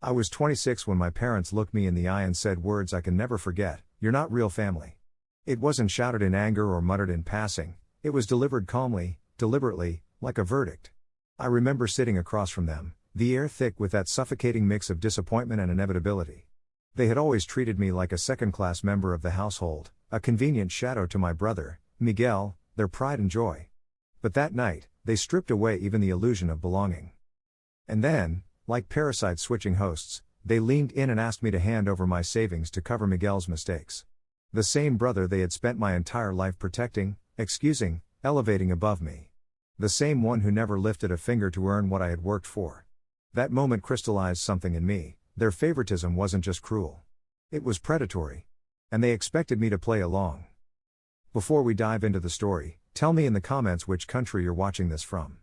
I was 26 when my parents looked me in the eye and said words I can never forget: "You're not real family." It wasn't shouted in anger or muttered in passing, it was delivered calmly, deliberately, like a verdict. I remember sitting across from them, the air thick with that suffocating mix of disappointment and inevitability. They had always treated me like a second-class member of the household, a convenient shadow to my brother, Miguel, their pride and joy. But that night, they stripped away even the illusion of belonging. And then, like parasites switching hosts, they leaned in and asked me to hand over my savings to cover Miguel's mistakes. The same brother they had spent my entire life protecting, excusing, elevating above me. The same one who never lifted a finger to earn what I had worked for. That moment crystallized something in me: their favoritism wasn't just cruel. It was predatory. And they expected me to play along. Before we dive into the story, tell me in the comments which country you're watching this from.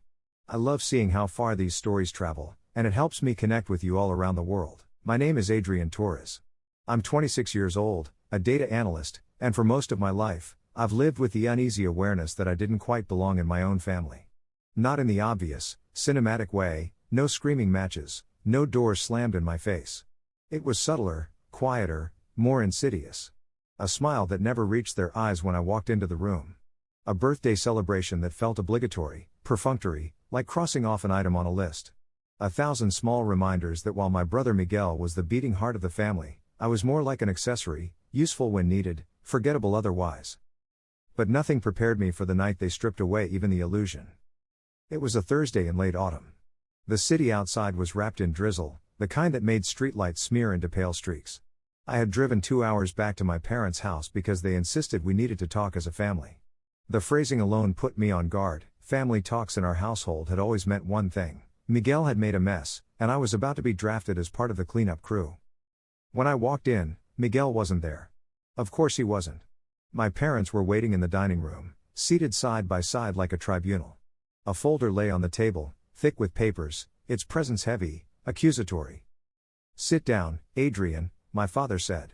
I love seeing how far these stories travel, and it helps me connect with you all around the world. My name is Adrian Torres. I'm 26 years old, a data analyst, and for most of my life, I've lived with the uneasy awareness that I didn't quite belong in my own family. Not in the obvious, cinematic way, no screaming matches, no doors slammed in my face. It was subtler, quieter, more insidious. A smile that never reached their eyes when I walked into the room. A birthday celebration that felt obligatory, perfunctory, like crossing off an item on a list. 1,000 small reminders that while my brother Miguel was the beating heart of the family, I was more like an accessory, useful when needed, forgettable otherwise. But nothing prepared me for the night they stripped away even the illusion. It was a Thursday in late autumn. The city outside was wrapped in drizzle, the kind that made streetlights smear into pale streaks. I had driven 2 hours back to my parents' house because they insisted we needed to talk as a family. The phrasing alone put me on guard. Family talks in our household had always meant one thing: Miguel had made a mess, and I was about to be drafted as part of the cleanup crew. When I walked in, Miguel wasn't there. Of course he wasn't. My parents were waiting in the dining room, seated side by side like a tribunal. A folder lay on the table, thick with papers, its presence heavy, accusatory. "Sit down, Adrian," my father said.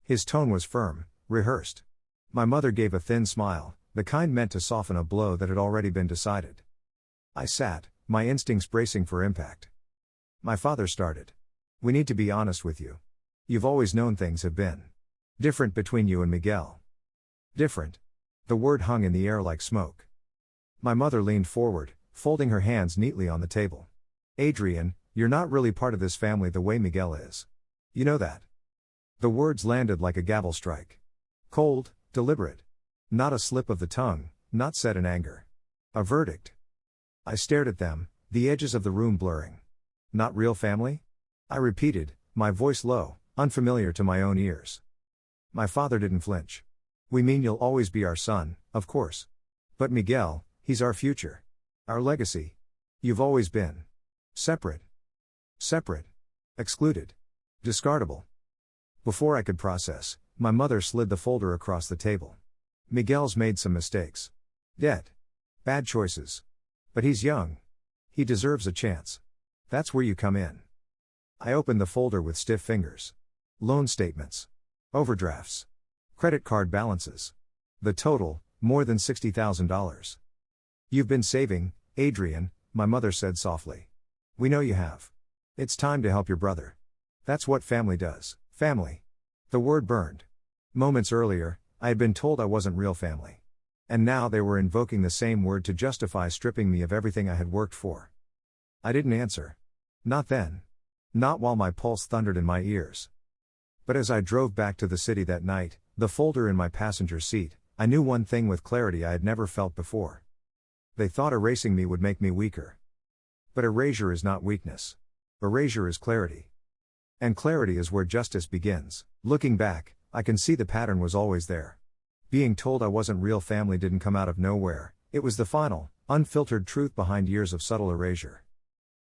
His tone was firm, rehearsed. My mother gave a thin smile, the kind meant to soften a blow that had already been decided. I sat, my instincts bracing for impact. My father started. "We need to be honest with you. You've always known things have been different between you and Miguel." Different. The word hung in the air like smoke. My mother leaned forward, folding her hands neatly on the table. "Adrian, you're not really part of this family the way Miguel is. You know that." The words landed like a gavel strike. Cold, deliberate. Not a slip of the tongue, not said in anger. A verdict. I stared at them, the edges of the room blurring. "Not real family?" I repeated, my voice low, unfamiliar to my own ears. My father didn't flinch. "We mean you'll always be our son, of course. But Miguel, he's our future. Our legacy. You've always been separate. Separate. Excluded. Discardable." Before I could process, my mother slid the folder across the table. "Miguel's made some mistakes. Debt. Bad choices. But he's young. He deserves a chance. That's where you come in." I opened the folder with stiff fingers. Loan statements. Overdrafts. Credit card balances. The total, more than $60,000. "You've been saving, Adrian," my mother said softly. "We know you have. It's time to help your brother. That's what family does." Family. The word burned. Moments earlier, I had been told I wasn't real family. And now they were invoking the same word to justify stripping me of everything I had worked for. I didn't answer. Not then. Not while my pulse thundered in my ears. But as I drove back to the city that night, the folder in my passenger seat, I knew one thing with clarity I had never felt before. They thought erasing me would make me weaker. But erasure is not weakness. Erasure is clarity. And clarity is where justice begins. Looking back, I can see the pattern was always there. Being told I wasn't real family didn't come out of nowhere, it was the final, unfiltered truth behind years of subtle erasure.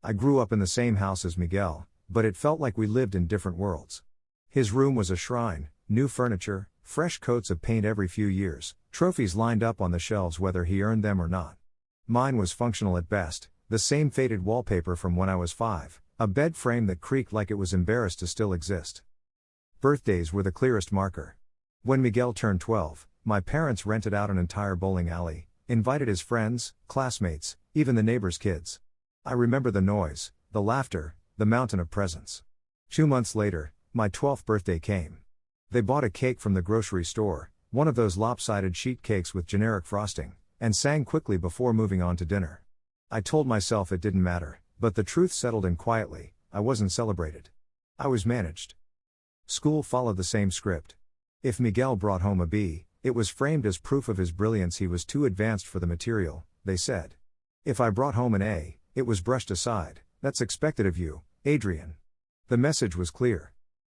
I grew up in the same house as Miguel, but it felt like we lived in different worlds. His room was a shrine, new furniture, fresh coats of paint every few years, trophies lined up on the shelves whether he earned them or not. Mine was functional at best, the same faded wallpaper from when I was 5. A bed frame that creaked like it was embarrassed to still exist. Birthdays were the clearest marker. When Miguel turned 12, my parents rented out an entire bowling alley, invited his friends, classmates, even the neighbors' kids. I remember the noise, the laughter, the mountain of presents. 2 months later, my 12th birthday came. They bought a cake from the grocery store, one of those lopsided sheet cakes with generic frosting, and sang quickly before moving on to dinner. I told myself it didn't matter, but the truth settled in quietly. I wasn't celebrated. I was managed. School followed the same script. If Miguel brought home a B, it was framed as proof of his brilliance. He was too advanced for the material, they said. If I brought home an A, it was brushed aside. That's expected of you, Adrian. The message was clear.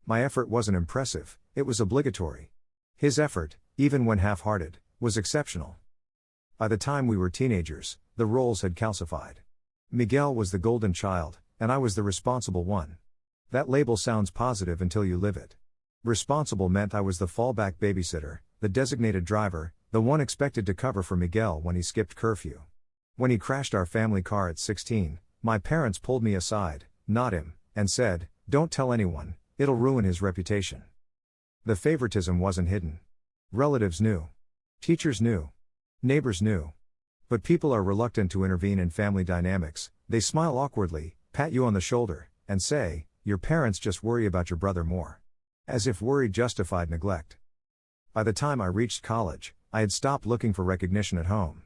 My effort wasn't impressive, it was obligatory. His effort, even when half-hearted, was exceptional. By the time we were teenagers, the roles had calcified. Miguel was the golden child, and I was the responsible one. That label sounds positive until you live it. Responsible meant I was the fallback babysitter, the designated driver, the one expected to cover for Miguel when he skipped curfew. When he crashed our family car at 16, my parents pulled me aside, not him, and said, "Don't tell anyone, it'll ruin his reputation." The favoritism wasn't hidden. Relatives knew. Teachers knew. Neighbors knew. But people are reluctant to intervene in family dynamics. They smile awkwardly, pat you on the shoulder, and say, "Your parents just worry about your brother more." As if worry justified neglect. By the time I reached college, I had stopped looking for recognition at home.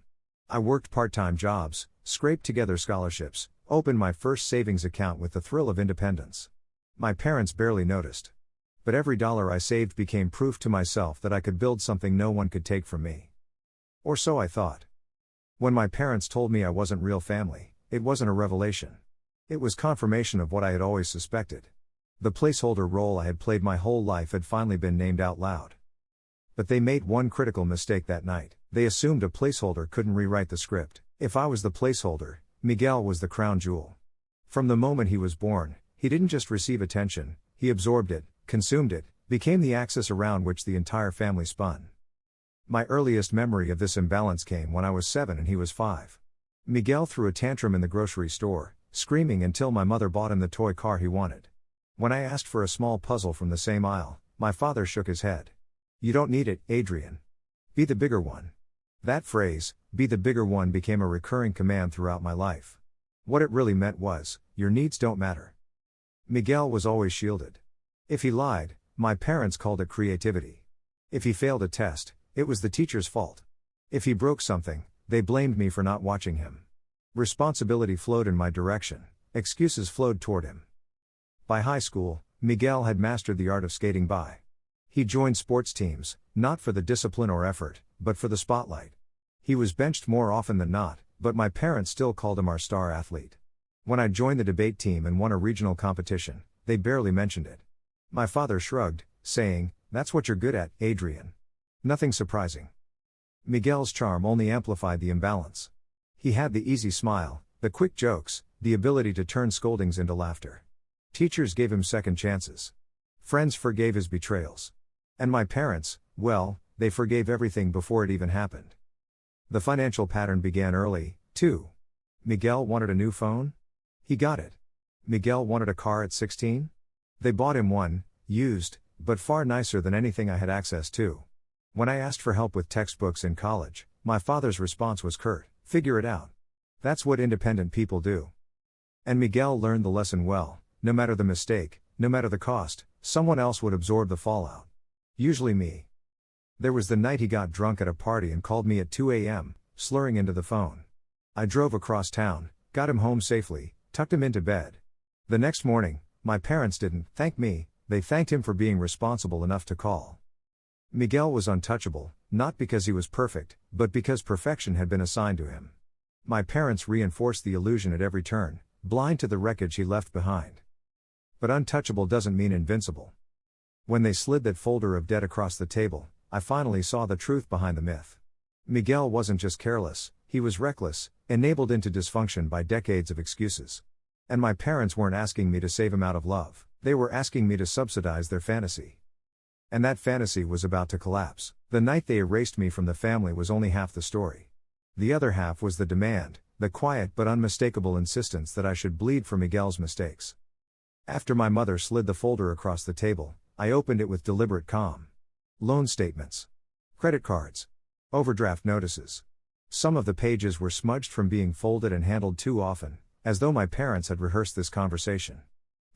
I worked part-time jobs, scraped together scholarships, opened my first savings account with the thrill of independence. My parents barely noticed. But every dollar I saved became proof to myself that I could build something no one could take from me. Or so I thought. When my parents told me I wasn't real family, it wasn't a revelation. It was confirmation of what I had always suspected. The placeholder role I had played my whole life had finally been named out loud. But they made one critical mistake that night. They assumed a placeholder couldn't rewrite the script. If I was the placeholder, Miguel was the crown jewel. From the moment he was born, he didn't just receive attention, he absorbed it, consumed it, became the axis around which the entire family spun. My earliest memory of this imbalance came when I was 7 and he was 5. Miguel threw a tantrum in the grocery store, screaming until my mother bought him the toy car he wanted. When I asked for a small puzzle from the same aisle, my father shook his head. "You don't need it, Adrian. Be the bigger one." That phrase, "be the bigger one," became a recurring command throughout my life. What it really meant was, your needs don't matter. Miguel was always shielded. If he lied, my parents called it creativity. If he failed a test, it was the teacher's fault. If he broke something, they blamed me for not watching him. Responsibility flowed in my direction, excuses flowed toward him. By high school, Miguel had mastered the art of skating by. He joined sports teams, not for the discipline or effort, but for the spotlight. He was benched more often than not, but my parents still called him our star athlete. When I joined the debate team and won a regional competition, they barely mentioned it. My father shrugged, saying, "That's what you're good at, Adrian." Nothing surprising. Miguel's charm only amplified the imbalance. He had the easy smile, the quick jokes, the ability to turn scoldings into laughter. Teachers gave him second chances. Friends forgave his betrayals. And my parents, well, they forgave everything before it even happened. The financial pattern began early, too. Miguel wanted a new phone? He got it. Miguel wanted a car at 16? They bought him one, used, but far nicer than anything I had access to. When I asked for help with textbooks in college, my father's response was curt, "Figure it out." That's what independent people do. And Miguel learned the lesson well. No matter the mistake, no matter the cost, someone else would absorb the fallout. Usually me. There was the night he got drunk at a party and called me at 2 a.m., slurring into the phone. I drove across town, got him home safely, tucked him into bed. The next morning, my parents didn't thank me, they thanked him for being responsible enough to call. Miguel was untouchable, not because he was perfect, but because perfection had been assigned to him. My parents reinforced the illusion at every turn, blind to the wreckage he left behind. But untouchable doesn't mean invincible. When they slid that folder of debt across the table, I finally saw the truth behind the myth. Miguel wasn't just careless, he was reckless, enabled into dysfunction by decades of excuses. And my parents weren't asking me to save him out of love, they were asking me to subsidize their fantasy. And that fantasy was about to collapse. The night they erased me from the family was only half the story. The other half was the demand, the quiet but unmistakable insistence that I should bleed for Miguel's mistakes. After my mother slid the folder across the table, I opened it with deliberate calm. Loan statements. Credit cards. Overdraft notices. Some of the pages were smudged from being folded and handled too often, as though my parents had rehearsed this conversation.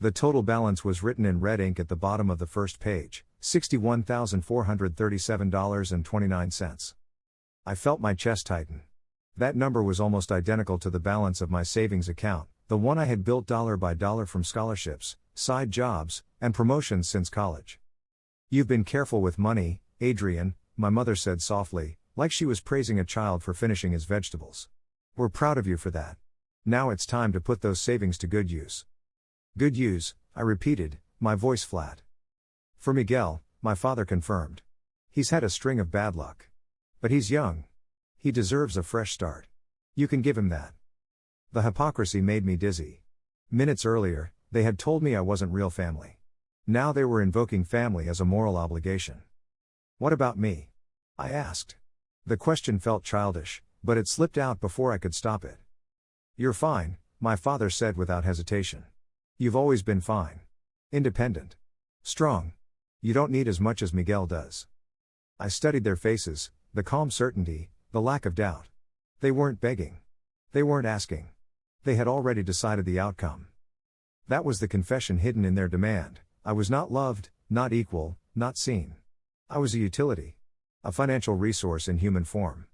The total balance was written in red ink at the bottom of the first page, $61,437.29. I felt my chest tighten. That number was almost identical to the balance of my savings account, the one I had built dollar by dollar from scholarships, side jobs, and promotions since college. "You've been careful with money, Adrian," my mother said softly, like she was praising a child for finishing his vegetables. "We're proud of you for that. Now it's time to put those savings to good use." "Good use," I repeated, my voice flat. "For Miguel," my father confirmed. "He's had a string of bad luck. But he's young. He deserves a fresh start. You can give him that." The hypocrisy made me dizzy. Minutes earlier, they had told me I wasn't real family. Now they were invoking family as a moral obligation. "What about me?" I asked. The question felt childish, but it slipped out before I could stop it. "You're fine," my father said without hesitation. "You've always been fine. Independent. Strong. You don't need as much as Miguel does." I studied their faces, the calm certainty, the lack of doubt. They weren't begging. They weren't asking. They had already decided the outcome. That was the confession hidden in their demand. I was not loved, not equal, not seen. I was a utility. A financial resource in human form.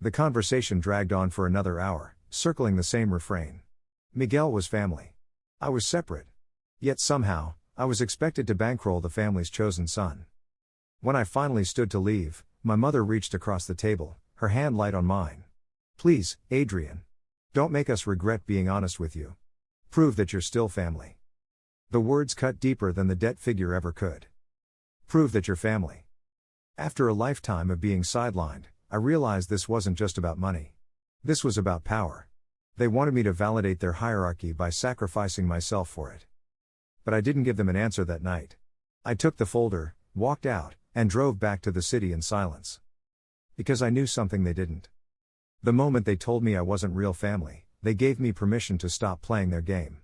The conversation dragged on for another hour, circling the same refrain. Miguel was family. I was separate. Yet somehow, I was expected to bankroll the family's chosen son. When I finally stood to leave, my mother reached across the table, her hand light on mine. "Please, Adrian. Don't make us regret being honest with you. Prove that you're still family." The words cut deeper than the debt figure ever could. Prove that you're family. After a lifetime of being sidelined, I realized this wasn't just about money. This was about power. They wanted me to validate their hierarchy by sacrificing myself for it. But I didn't give them an answer that night. I took the folder, walked out, and drove back to the city in silence. Because I knew something they didn't. The moment they told me I wasn't real family, they gave me permission to stop playing their game.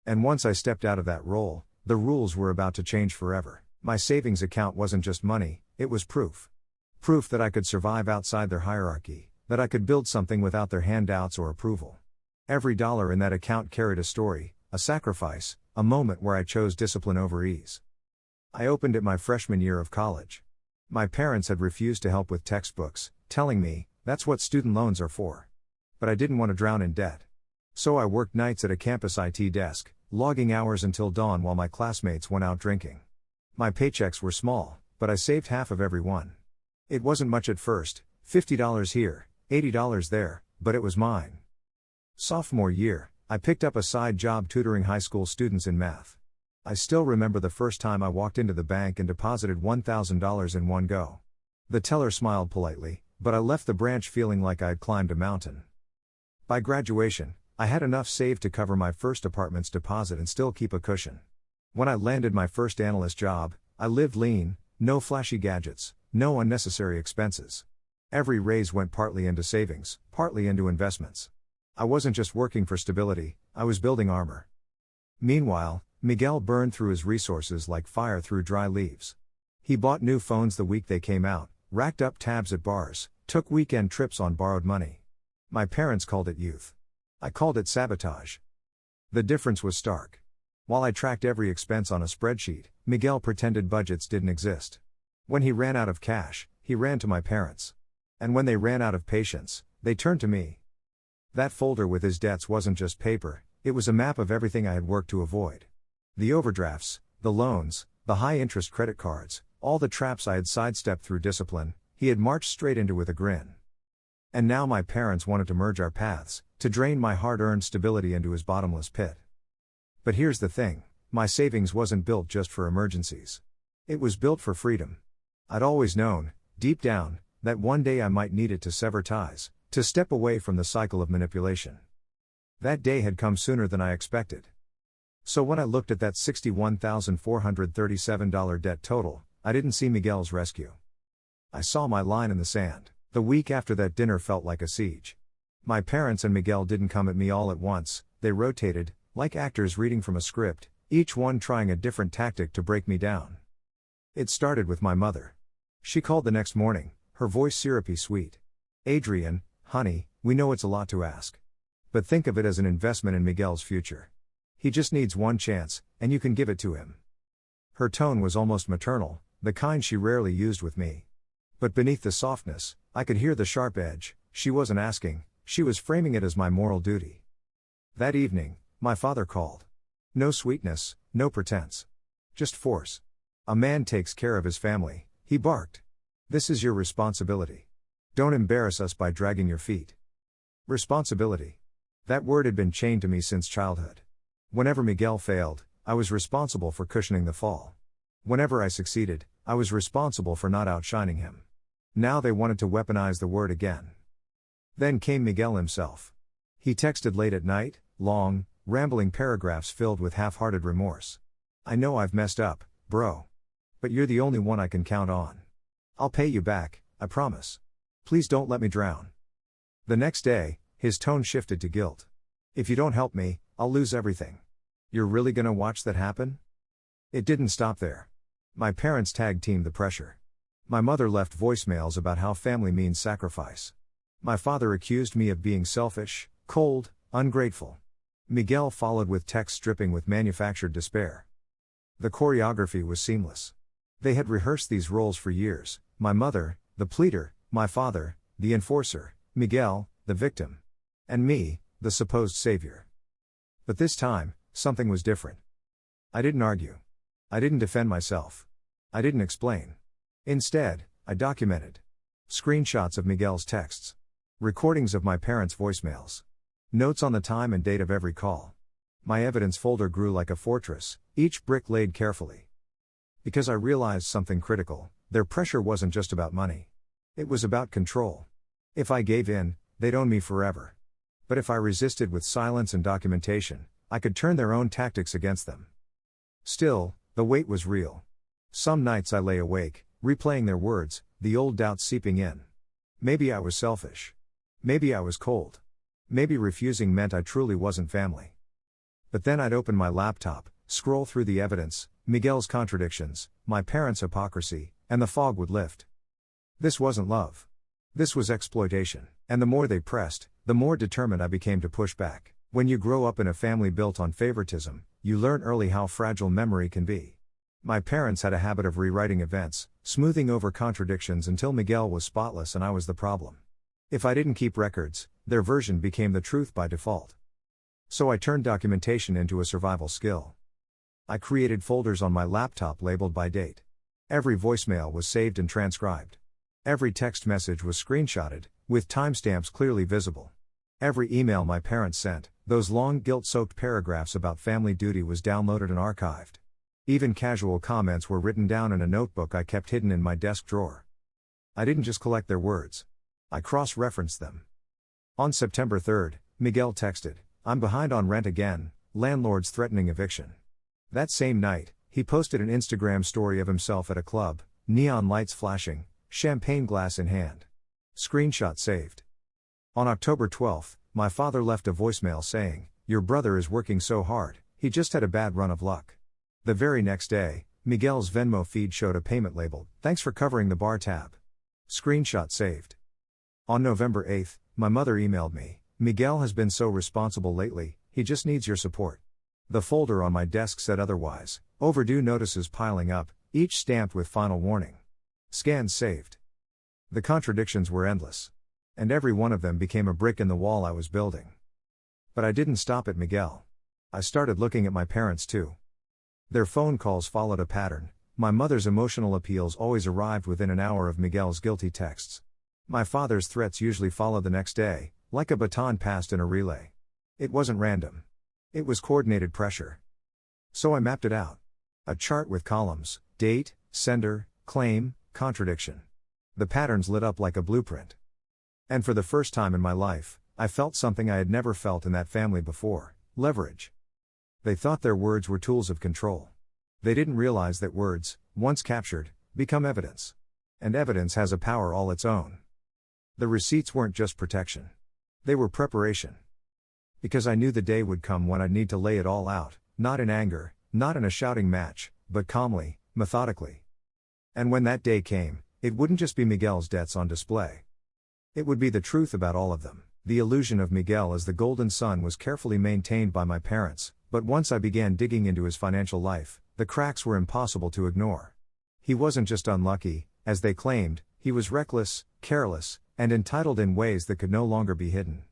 And once I stepped out of that role, the rules were about to change forever. My savings account wasn't just money, it was proof. Proof that I could survive outside their hierarchy, that I could build something without their handouts or approval. Every dollar in that account carried a story, a sacrifice, a moment where I chose discipline over ease. I opened it my freshman year of college. My parents had refused to help with textbooks, telling me, "That's what student loans are for." But I didn't want to drown in debt. So I worked nights at a campus IT desk, logging hours until dawn while my classmates went out drinking. My paychecks were small, but I saved half of every one. It wasn't much at first, $50 here, $80 there, but it was mine. Sophomore year, I picked up a side job tutoring high school students in math. I still remember the first time I walked into the bank and deposited $1,000 in one go. The teller smiled politely, but I left the branch feeling like I had climbed a mountain. By graduation, I had enough saved to cover my first apartment's deposit and still keep a cushion. When I landed my first analyst job, I lived lean, no flashy gadgets, no unnecessary expenses. Every raise went partly into savings, partly into investments. I wasn't just working for stability, I was building armor. Meanwhile, Miguel burned through his resources like fire through dry leaves. He bought new phones the week they came out, racked up tabs at bars, took weekend trips on borrowed money. My parents called it youth. I called it sabotage. The difference was stark. While I tracked every expense on a spreadsheet, Miguel pretended budgets didn't exist. When he ran out of cash, he ran to my parents. And when they ran out of patience, they turned to me. That folder with his debts wasn't just paper, it was a map of everything I had worked to avoid. The overdrafts, the loans, the high-interest credit cards, all the traps I had sidestepped through discipline, he had marched straight into with a grin. And now my parents wanted to merge our paths, to drain my hard-earned stability into his bottomless pit. But here's the thing, my savings wasn't built just for emergencies. It was built for freedom. I'd always known, deep down, that one day I might need it to sever ties, to step away from the cycle of manipulation. That day had come sooner than I expected. So when I looked at that $61,437 debt total, I didn't see Miguel's rescue. I saw my line in the sand. The week after that dinner felt like a siege. My parents and Miguel didn't come at me all at once, they rotated, like actors reading from a script, each one trying a different tactic to break me down. It started with my mother. She called the next morning, her voice syrupy sweet. "Adrian, honey, we know it's a lot to ask. But think of it as an investment in Miguel's future. He just needs one chance, and you can give it to him. Her tone was almost maternal, the kind she rarely used with me. But beneath the softness, I could hear the sharp edge. She wasn't asking, she was framing it as my moral duty. That evening, my father called. No sweetness, no pretense. Just force. A man takes care of his family, he barked. This is your responsibility. Don't embarrass us by dragging your feet. Responsibility. That word had been chained to me since childhood. Whenever Miguel failed, I was responsible for cushioning the fall. Whenever I succeeded, I was responsible for not outshining him. Now they wanted to weaponize the word again. Then came Miguel himself. He texted late at night, long, rambling paragraphs filled with half-hearted remorse. I know I've messed up, bro. But you're the only one I can count on. I'll pay you back, I promise. Please don't let me drown. The next day, his tone shifted to guilt. If you don't help me, I'll lose everything. You're really gonna watch that happen? It didn't stop there. My parents tag-teamed the pressure. My mother left voicemails about how family means sacrifice. My father accused me of being selfish, cold, ungrateful. Miguel followed with texts dripping with manufactured despair. The choreography was seamless. They had rehearsed these roles for years, my mother, the pleader, my father, the enforcer, Miguel, the victim. And me, the supposed savior. But this time, something was different. I didn't argue. I didn't defend myself. I didn't explain. Instead, I documented. Screenshots of Miguel's texts. Recordings of my parents' voicemails. Notes on the time and date of every call. My evidence folder grew like a fortress, each brick laid carefully. Because I realized something critical, their pressure wasn't just about money. It was about control. If I gave in, they'd own me forever. But if I resisted with silence and documentation, I could turn their own tactics against them. Still, the weight was real. Some nights I lay awake, replaying their words, the old doubts seeping in. Maybe I was selfish. Maybe I was cold. Maybe refusing meant I truly wasn't family. But then I'd open my laptop, scroll through the evidence, Miguel's contradictions, my parents' hypocrisy, and the fog would lift. This wasn't love. This was exploitation, and the more they pressed, the more determined I became to push back. When you grow up in a family built on favoritism, you learn early how fragile memory can be. My parents had a habit of rewriting events, smoothing over contradictions until Miguel was spotless and I was the problem. If I didn't keep records, their version became the truth by default. So I turned documentation into a survival skill. I created folders on my laptop labeled by date. Every voicemail was saved and transcribed. Every text message was screenshotted, with timestamps clearly visible. Every email my parents sent, those long guilt-soaked paragraphs about family duty, was downloaded and archived. Even casual comments were written down in a notebook I kept hidden in my desk drawer. I didn't just collect their words. I cross-referenced them. On September 3rd, Miguel texted, "I'm behind on rent again, landlord's threatening eviction." That same night, he posted an Instagram story of himself at a club, neon lights flashing, champagne glass in hand. Screenshot saved. On October 12th, my father left a voicemail saying, "Your brother is working so hard, he just had a bad run of luck." The very next day, Miguel's Venmo feed showed a payment labeled, "Thanks for covering the bar tab." Screenshot saved. On November 8th, my mother emailed me, "Miguel has been so responsible lately, he just needs your support." The folder on my desk said otherwise, overdue notices piling up, each stamped with final warning. Scans saved. The contradictions were endless. And every one of them became a brick in the wall I was building. But I didn't stop at Miguel. I started looking at my parents too. Their phone calls followed a pattern. My mother's emotional appeals always arrived within an hour of Miguel's guilty texts. My father's threats usually followed the next day, like a baton passed in a relay. It wasn't random. It was coordinated pressure. So I mapped it out. A chart with columns, date, sender, claim, contradiction. The patterns lit up like a blueprint. And for the first time in my life, I felt something I had never felt in that family before: leverage. They thought their words were tools of control. They didn't realize that words, once captured, become evidence. And evidence has a power all its own. The receipts weren't just protection. They were preparation. Because I knew the day would come when I'd need to lay it all out, not in anger, not in a shouting match, but calmly, methodically. And when that day came, it wouldn't just be Miguel's debts on display. It would be the truth about all of them. The illusion of Miguel as the golden son was carefully maintained by my parents, But once I began digging into his financial life, the cracks were impossible to ignore. He wasn't just unlucky, as they claimed, he was reckless, careless, and entitled in ways that could no longer be hidden.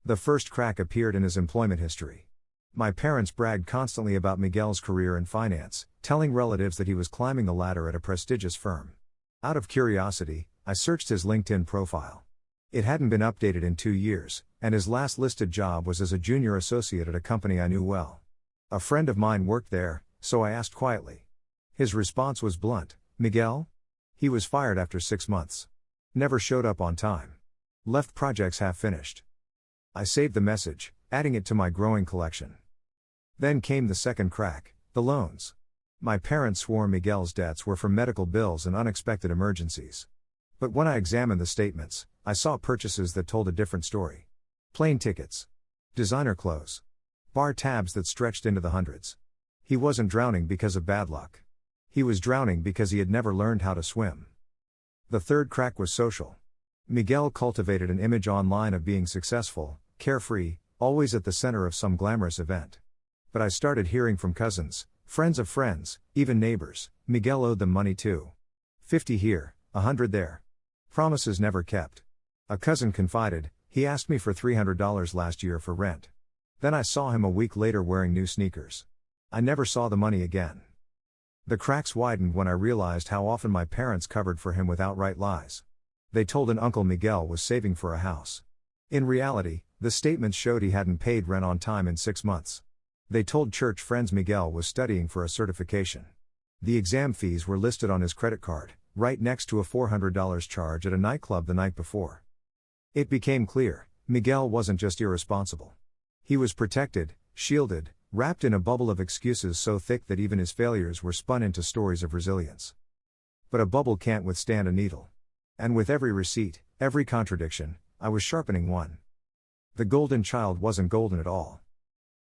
The first crack appeared in his employment history. My parents bragged constantly about Miguel's career in finance, telling relatives that he was climbing the ladder at a prestigious firm. Out of curiosity, I searched his LinkedIn profile. It hadn't been updated in 2 years, and his last listed job was as a junior associate at a company I knew well. A friend of mine worked there, so I asked quietly. His response was blunt, "Miguel?" He was fired after 6 months. Never showed up on time. Left projects half finished. I saved the message, adding it to my growing collection. Then came the second crack, the loans. My parents swore Miguel's debts were from medical bills and unexpected emergencies. But when I examined the statements, I saw purchases that told a different story. Plane tickets. Designer clothes. Bar tabs that stretched into the hundreds. He wasn't drowning because of bad luck. He was drowning because he had never learned how to swim. The third crack was social. Miguel cultivated an image online of being successful, carefree, always at the center of some glamorous event. But I started hearing from cousins, friends of friends, even neighbors, Miguel owed them money too. 50 here, 100 there. Promises never kept. A cousin confided, he asked me for $300 last year for rent. Then I saw him a week later wearing new sneakers. I never saw the money again. The cracks widened when I realized how often my parents covered for him with outright lies. They told an uncle Miguel was saving for a house. In reality, the statements showed he hadn't paid rent on time in 6 months. They told church friends Miguel was studying for a certification. The exam fees were listed on his credit card, right next to a $400 charge at a nightclub the night before. It became clear, Miguel wasn't just irresponsible. He was protected, shielded, wrapped in a bubble of excuses so thick that even his failures were spun into stories of resilience. But a bubble can't withstand a needle. And with every receipt, every contradiction, I was sharpening one. The golden child wasn't golden at all.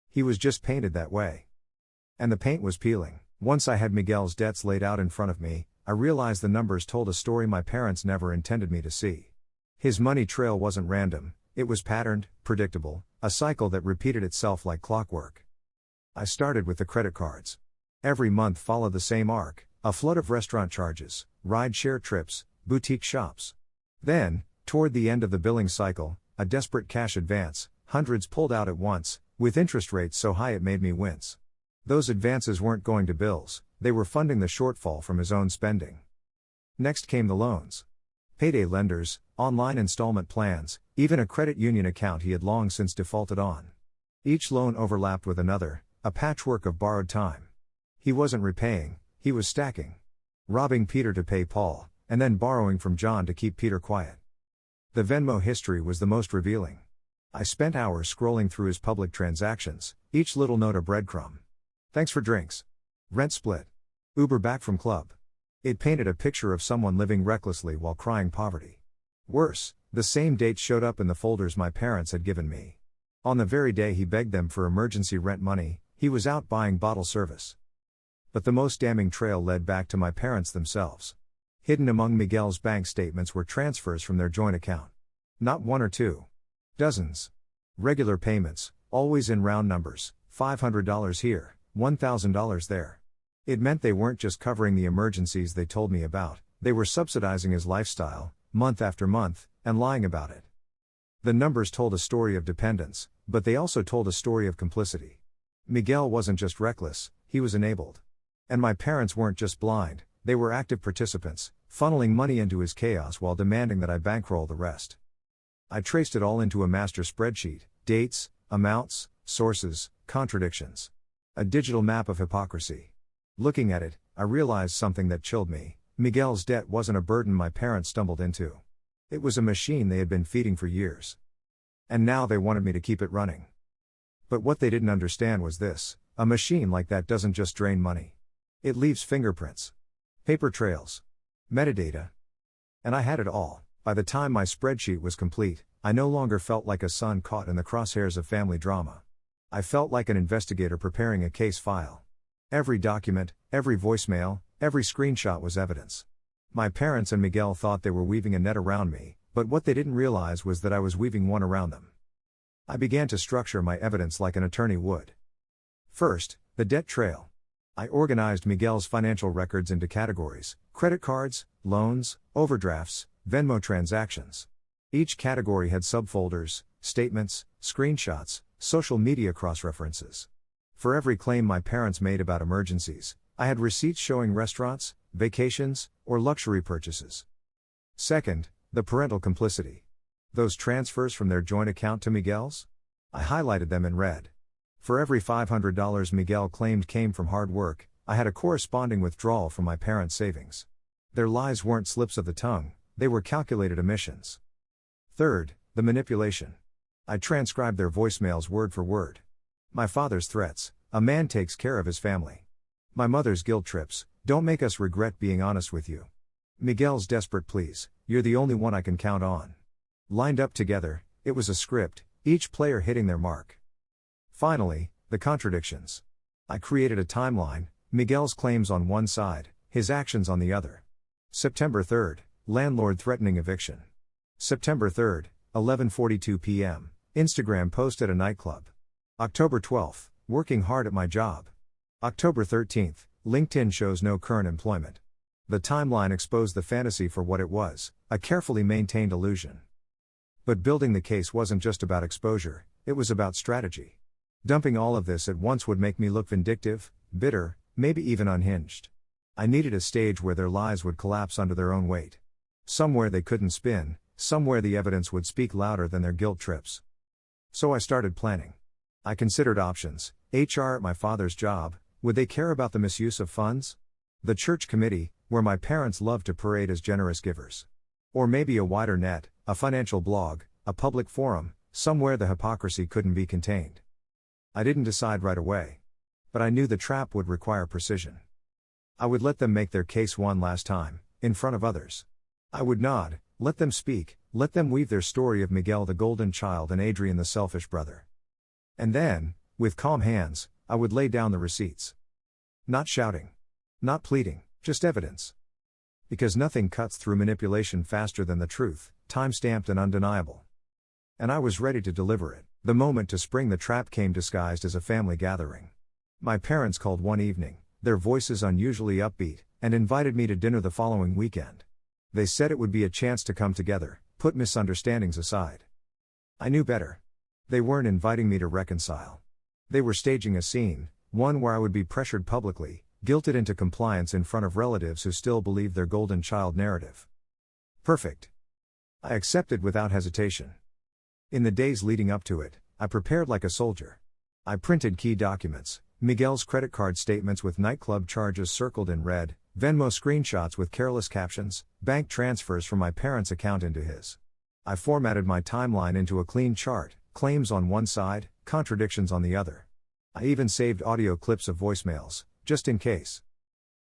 He was just painted that way. And the paint was peeling. Once I had Miguel's debts laid out in front of me, I realized the numbers told a story my parents never intended me to see. His money trail wasn't random, it was patterned, predictable, a cycle that repeated itself like clockwork. I started with the credit cards. Every month followed the same arc, a flood of restaurant charges, ride-share trips, boutique shops. Then, toward the end of the billing cycle, a desperate cash advance, hundreds pulled out at once, with interest rates so high it made me wince. Those advances weren't going to bills, they were funding the shortfall from his own spending. Next came the loans. Payday lenders, online installment plans, even a credit union account he had long since defaulted on. Each loan overlapped with another, a patchwork of borrowed time. He wasn't repaying, he was stacking. Robbing Peter to pay Paul, and then borrowing from John to keep Peter quiet. The Venmo history was the most revealing. I spent hours scrolling through his public transactions, each little note a breadcrumb. Thanks for drinks. Rent split. Uber back from club. It painted a picture of someone living recklessly while crying poverty. Worse, the same dates showed up in the folders my parents had given me. On the very day he begged them for emergency rent money, he was out buying bottle service. But the most damning trail led back to my parents themselves. Hidden among Miguel's bank statements were transfers from their joint account. Not one or two. Dozens. Regular payments, always in round numbers, $500 here, $1,000 there. It meant they weren't just covering the emergencies they told me about, they were subsidizing his lifestyle, month after month, and lying about it. The numbers told a story of dependence, but they also told a story of complicity. Miguel wasn't just reckless, he was enabled. And my parents weren't just blind, they were active participants, funneling money into his chaos while demanding that I bankroll the rest. I traced it all into a master spreadsheet, dates, amounts, sources, contradictions. A digital map of hypocrisy. Looking at it, I realized something that chilled me. Miguel's debt wasn't a burden my parents stumbled into. It was a machine they had been feeding for years. And now they wanted me to keep it running. But what they didn't understand was this: a machine like that doesn't just drain money. It leaves fingerprints. Paper trails. Metadata. And I had it all. By the time my spreadsheet was complete, I no longer felt like a son caught in the crosshairs of family drama. I felt like an investigator preparing a case file. Every document, every voicemail, every screenshot was evidence. My parents and Miguel thought they were weaving a net around me, but what they didn't realize was that I was weaving one around them. I began to structure my evidence like an attorney would. First, the debt trail. I organized Miguel's financial records into categories: credit cards, loans, overdrafts, Venmo transactions. Each category had subfolders, statements, screenshots, social media cross-references. For every claim my parents made about emergencies, I had receipts showing restaurants, vacations, or luxury purchases. Second, the parental complicity. Those transfers from their joint account to Miguel's? I highlighted them in red. For every $500 Miguel claimed came from hard work, I had a corresponding withdrawal from my parents' savings. Their lies weren't slips of the tongue, they were calculated omissions. Third, the manipulation. I transcribed their voicemails word for word. My father's threats: a man takes care of his family. My mother's guilt trips: don't make us regret being honest with you. Miguel's desperate pleas: you're the only one I can count on. Lined up together, it was a script, each player hitting their mark. Finally, the contradictions. I created a timeline: Miguel's claims on one side, his actions on the other. September 3rd, landlord threatening eviction. September 3rd, 11:42 p.m., Instagram post at a nightclub. October 12th, working hard at my job. October 13th, LinkedIn shows no current employment. The timeline exposed the fantasy for what it was: a carefully maintained illusion. But building the case wasn't just about exposure, it was about strategy. Dumping all of this at once would make me look vindictive, bitter, maybe even unhinged. I needed a stage where their lies would collapse under their own weight. Somewhere they couldn't spin, somewhere the evidence would speak louder than their guilt trips. So I started planning. I considered options: HR at my father's job, would they care about the misuse of funds? The church committee, where my parents loved to parade as generous givers. Or maybe a wider net, a financial blog, a public forum, somewhere the hypocrisy couldn't be contained. I didn't decide right away. But I knew the trap would require precision. I would let them make their case one last time, in front of others. I would nod, let them speak, let them weave their story of Miguel the golden child and Adrian the selfish brother. And then, with calm hands, I would lay down the receipts. Not shouting. Not pleading, just evidence. Because nothing cuts through manipulation faster than the truth, time-stamped and undeniable. And I was ready to deliver it. The moment to spring the trap came disguised as a family gathering. My parents called one evening, their voices unusually upbeat, and invited me to dinner the following weekend. They said it would be a chance to come together, put misunderstandings aside. I knew better. They weren't inviting me to reconcile. They were staging a scene, one where I would be pressured publicly, guilted into compliance in front of relatives who still believed their golden child narrative. Perfect. I accepted without hesitation. In the days leading up to it, I prepared like a soldier. I printed key documents: Miguel's credit card statements with nightclub charges circled in red, Venmo screenshots with careless captions, bank transfers from my parents' account into his. I formatted my timeline into a clean chart: claims on one side, contradictions on the other. I even saved audio clips of voicemails, just in case.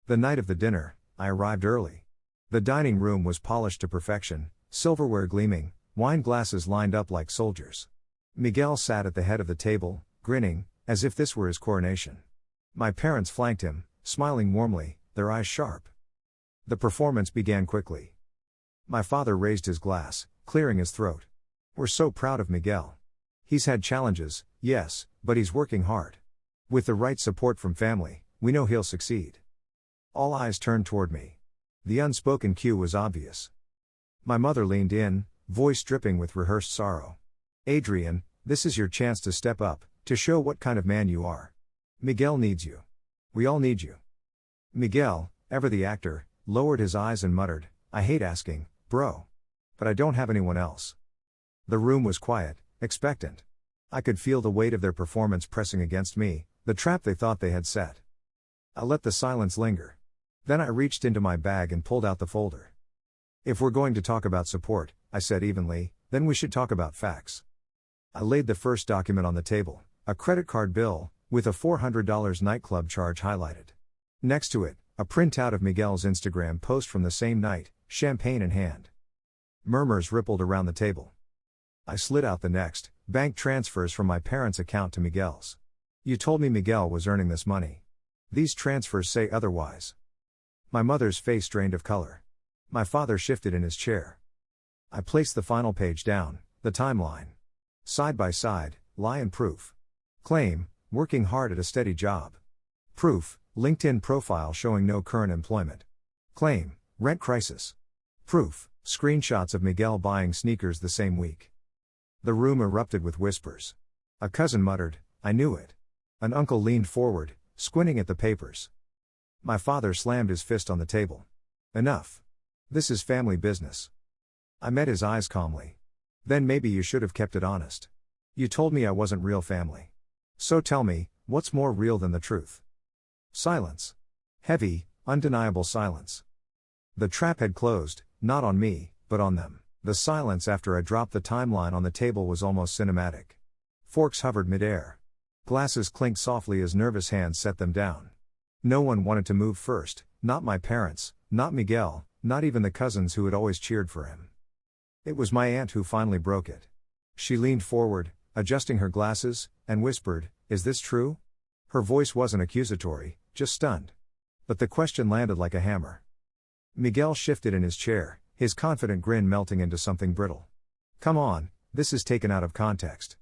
The night of the dinner, I arrived early. The dining room was polished to perfection, silverware gleaming, wine glasses lined up like soldiers. Miguel sat at the head of the table, grinning, as if this were his coronation. My parents flanked him, smiling warmly, their eyes sharp. The performance began quickly. My father raised his glass, clearing his throat. We're so proud of Miguel. He's had challenges, yes, but he's working hard. With the right support from family, we know he'll succeed. All eyes turned toward me. The unspoken cue was obvious. My mother leaned in, voice dripping with rehearsed sorrow. Adrian, this is your chance to step up, to show what kind of man you are. Miguel needs you. We all need you. Miguel, ever the actor, lowered his eyes and muttered, I hate asking, bro. But I don't have anyone else. The room was quiet, expectant. I could feel the weight of their performance pressing against me, the trap they thought they had set. I let the silence linger. Then I reached into my bag and pulled out the folder. If we're going to talk about support, I said evenly, then we should talk about facts. I laid the first document on the table, a credit card bill, with a $400 nightclub charge highlighted. Next to it, a printout of Miguel's Instagram post from the same night, champagne in hand. Murmurs rippled around the table. I slid out the next, bank transfers from my parents' account to Miguel's. You told me Miguel was earning this money. These transfers say otherwise. My mother's face drained of color. My father shifted in his chair. I placed the final page down, the timeline. Side by side, lie and proof. Claim, Working hard at a steady job. Proof, LinkedIn profile showing no current employment. Claim, rent crisis. Proof, screenshots of Miguel buying sneakers the same week. The room erupted with whispers. A cousin muttered, "I knew it." An uncle leaned forward, squinting at the papers. My father slammed his fist on the table. "Enough. This is family business." I met his eyes calmly. "Then maybe you should have kept it honest. You told me I wasn't real family. So tell me, what's more real than the truth?" Silence. Heavy, undeniable silence. The trap had closed, not on me, but on them. The silence after I dropped the timeline on the table was almost cinematic. Forks hovered midair. Glasses clinked softly as nervous hands set them down. No one wanted to move first, not my parents, not Miguel, not even the cousins who had always cheered for him. It was my aunt who finally broke it. She leaned forward, adjusting her glasses, and whispered, "Is this true?" Her voice wasn't accusatory, just stunned. But the question landed like a hammer. Miguel shifted in his chair, his confident grin melting into something brittle. "Come on, this is taken out of context."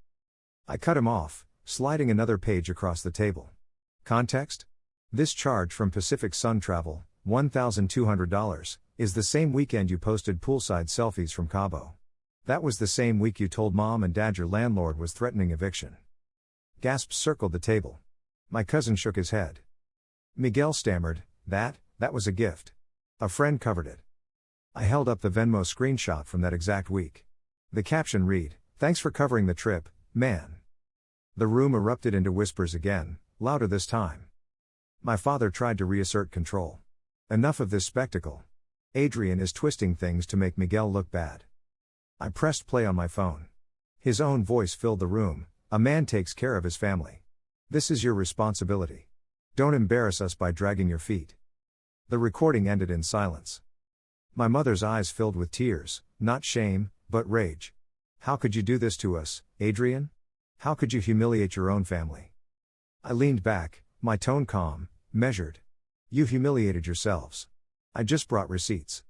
I cut him off, sliding another page across the table. Context? This charge from Pacific Sun Travel, $1,200, is the same weekend you posted poolside selfies from Cabo. That was the same week you told mom and dad your landlord was threatening eviction. Gasps circled the table. My cousin shook his head. Miguel stammered, that was a gift. A friend covered it." I held up the Venmo screenshot from that exact week. The caption read, "Thanks for covering the trip, man." The room erupted into whispers again, louder this time. My father tried to reassert control. "Enough of this spectacle. Adrian is twisting things to make Miguel look bad." I pressed play on my phone. His own voice filled the room. "A man takes care of his family. This is your responsibility. Don't embarrass us by dragging your feet." The recording ended in silence. My mother's eyes filled with tears, not shame, but rage. "How could you do this to us, Adrian? How could you humiliate your own family?" I leaned back, my tone calm, measured. "You humiliated yourselves. I just brought receipts."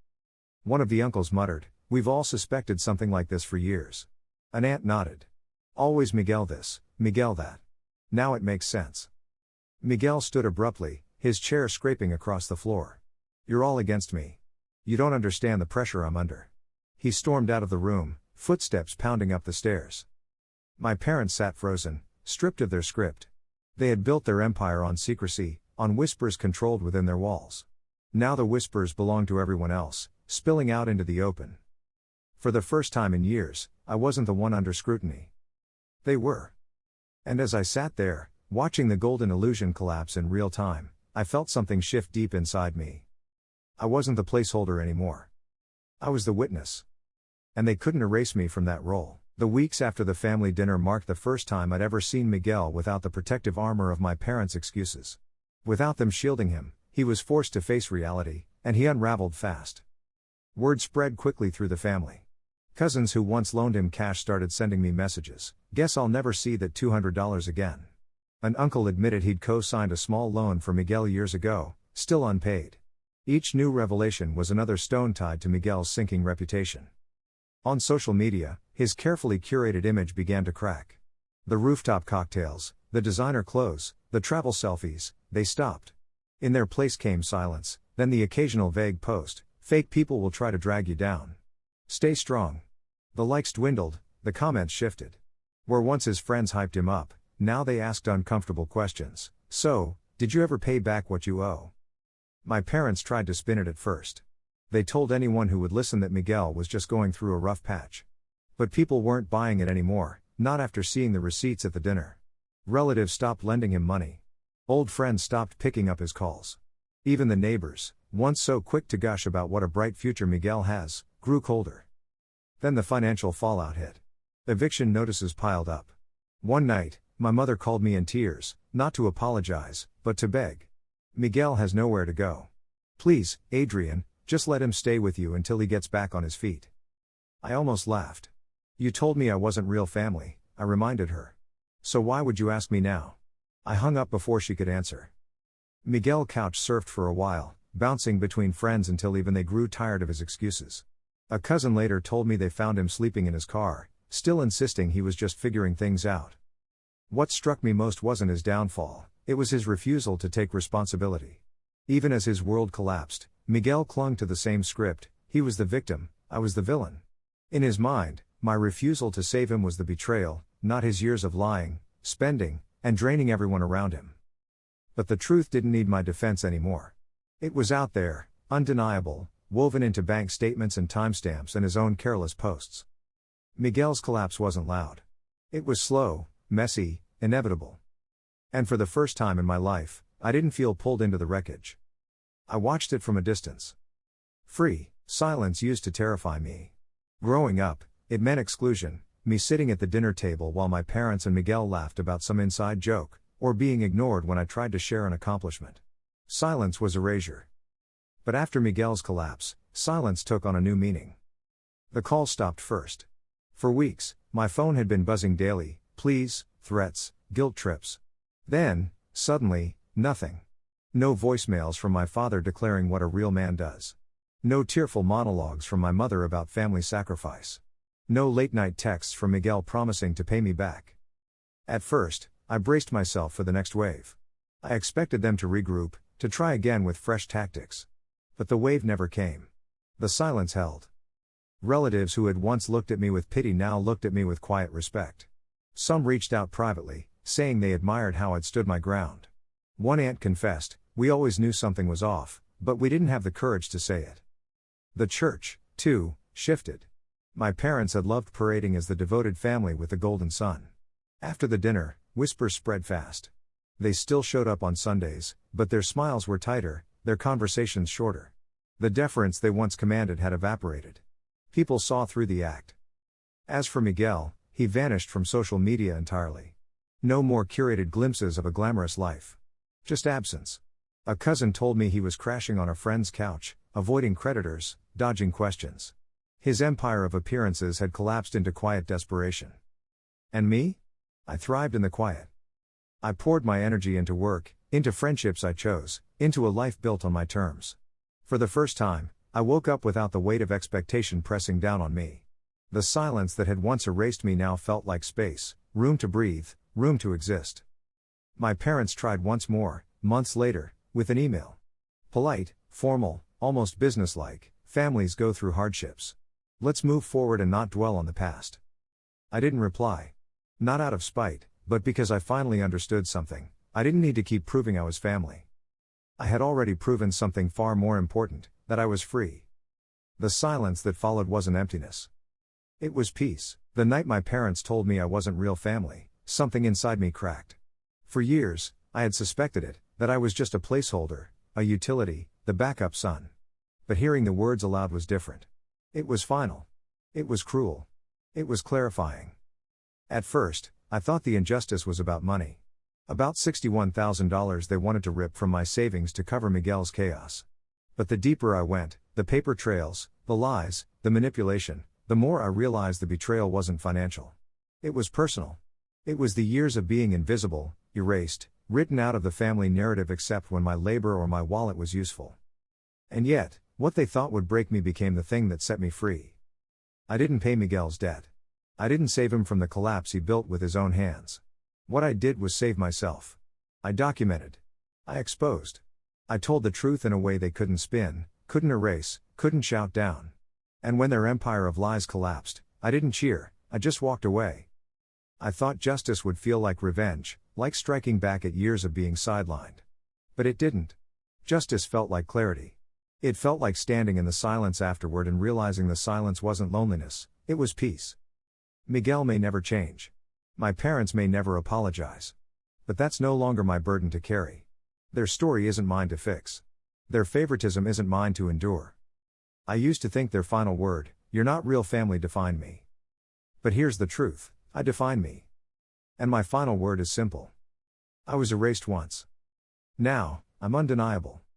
One of the uncles muttered, "We've all suspected something like this for years." An aunt nodded. "Always Miguel this, Miguel that. Now it makes sense." Miguel stood abruptly, his chair scraping across the floor. "You're all against me. You don't understand the pressure I'm under." He stormed out of the room, footsteps pounding up the stairs. My parents sat frozen, stripped of their script. They had built their empire on secrecy, on whispers controlled within their walls. Now the whispers belonged to everyone else, spilling out into the open. For the first time in years, I wasn't the one under scrutiny. They were. And as I sat there, watching the golden illusion collapse in real time, I felt something shift deep inside me. I wasn't the placeholder anymore. I was the witness. And they couldn't erase me from that role. The weeks after the family dinner marked the first time I'd ever seen Miguel without the protective armor of my parents' excuses. Without them shielding him, he was forced to face reality, and he unraveled fast. Word spread quickly through the family. Cousins who once loaned him cash started sending me messages. "Guess I'll never see that $200 again." An uncle admitted he'd co-signed a small loan for Miguel years ago, still unpaid. Each new revelation was another stone tied to Miguel's sinking reputation. On social media, his carefully curated image began to crack. The rooftop cocktails, the designer clothes, the travel selfies, they stopped. In their place came silence, then the occasional vague post, "Fake people will try to drag you down. Stay strong." The likes dwindled, the comments shifted. Where once his friends hyped him up, now they asked uncomfortable questions. "So, did you ever pay back what you owe?" My parents tried to spin it at first. They told anyone who would listen that Miguel was just going through a rough patch. But people weren't buying it anymore, not after seeing the receipts at the dinner. Relatives stopped lending him money. Old friends stopped picking up his calls. Even the neighbors, once so quick to gush about what a bright future Miguel has, grew colder. Then the financial fallout hit. Eviction notices piled up. One night, my mother called me in tears, not to apologize, but to beg. "Miguel has nowhere to go. Please, Adrian, just let him stay with you until he gets back on his feet." I almost laughed. "You told me I wasn't real family," I reminded her. "So why would you ask me now?" I hung up before she could answer. Miguel couch surfed for a while, bouncing between friends until even they grew tired of his excuses. A cousin later told me they found him sleeping in his car, still insisting he was just figuring things out. What struck me most wasn't his downfall, it was his refusal to take responsibility. Even as his world collapsed, Miguel clung to the same script: he was the victim, I was the villain. In his mind, my refusal to save him was the betrayal, not his years of lying, spending, and draining everyone around him. But the truth didn't need my defense anymore. It was out there, undeniable, woven into bank statements and timestamps and his own careless posts. Miguel's collapse wasn't loud. It was slow, messy, inevitable. And for the first time in my life, I didn't feel pulled into the wreckage. I watched it from a distance. Free, silence used to terrify me. Growing up, it meant exclusion, me sitting at the dinner table while my parents and Miguel laughed about some inside joke, or being ignored when I tried to share an accomplishment. Silence was erasure. But after Miguel's collapse, silence took on a new meaning. The call stopped first. For weeks, my phone had been buzzing daily, pleas, threats, guilt trips. Then, suddenly, nothing. No voicemails from my father declaring what a real man does. No tearful monologues from my mother about family sacrifice. No late-night texts from Miguel promising to pay me back. At first, I braced myself for the next wave. I expected them to regroup, to try again with fresh tactics. But the wave never came. The silence held. Relatives who had once looked at me with pity now looked at me with quiet respect. Some reached out privately, saying they admired how I'd stood my ground. One aunt confessed, "We always knew something was off, but we didn't have the courage to say it." The church, too, shifted. My parents had loved parading as the devoted family with the golden sun. After the dinner, whispers spread fast. They still showed up on Sundays, but their smiles were tighter, their conversations shorter. The deference they once commanded had evaporated. People saw through the act. As for Miguel, he vanished from social media entirely. No more curated glimpses of a glamorous life. Just absence. A cousin told me he was crashing on a friend's couch, avoiding creditors, dodging questions. His empire of appearances had collapsed into quiet desperation. And me? I thrived in the quiet. I poured my energy into work, into friendships I chose, into a life built on my terms. For the first time, I woke up without the weight of expectation pressing down on me. The silence that had once erased me now felt like space, room to breathe, room to exist. My parents tried once more, months later, with an email. Polite, formal, almost businesslike: "Families go through hardships. Let's move forward and not dwell on the past." I didn't reply. Not out of spite, but because I finally understood something: I didn't need to keep proving I was family. I had already proven something far more important, that I was free. The silence that followed wasn't emptiness. It was peace. The night my parents told me I wasn't real family, something inside me cracked. For years, I had suspected it, that I was just a placeholder, a utility, the backup son. But hearing the words aloud was different. It was final. It was cruel. It was clarifying. At first, I thought the injustice was about money. About $61,000 they wanted to rip from my savings to cover Miguel's chaos. But the deeper I went, the paper trails, the lies, the manipulation, the more I realized the betrayal wasn't financial. It was personal. It was the years of being invisible, erased, written out of the family narrative except when my labor or my wallet was useful. And yet, what they thought would break me became the thing that set me free. I didn't pay Miguel's debt. I didn't save him from the collapse he built with his own hands. What I did was save myself. I documented. I exposed. I told the truth in a way they couldn't spin, couldn't erase, couldn't shout down. And when their empire of lies collapsed, I didn't cheer, I just walked away. I thought justice would feel like revenge, like striking back at years of being sidelined. But it didn't. Justice felt like clarity. It felt like standing in the silence afterward and realizing the silence wasn't loneliness, it was peace. Miguel may never change. My parents may never apologize. But that's no longer my burden to carry. Their story isn't mine to fix. Their favoritism isn't mine to endure. I used to think their final word, "You're not real family," defined me. But here's the truth, I define me. And my final word is simple. I was erased once. Now, I'm undeniable.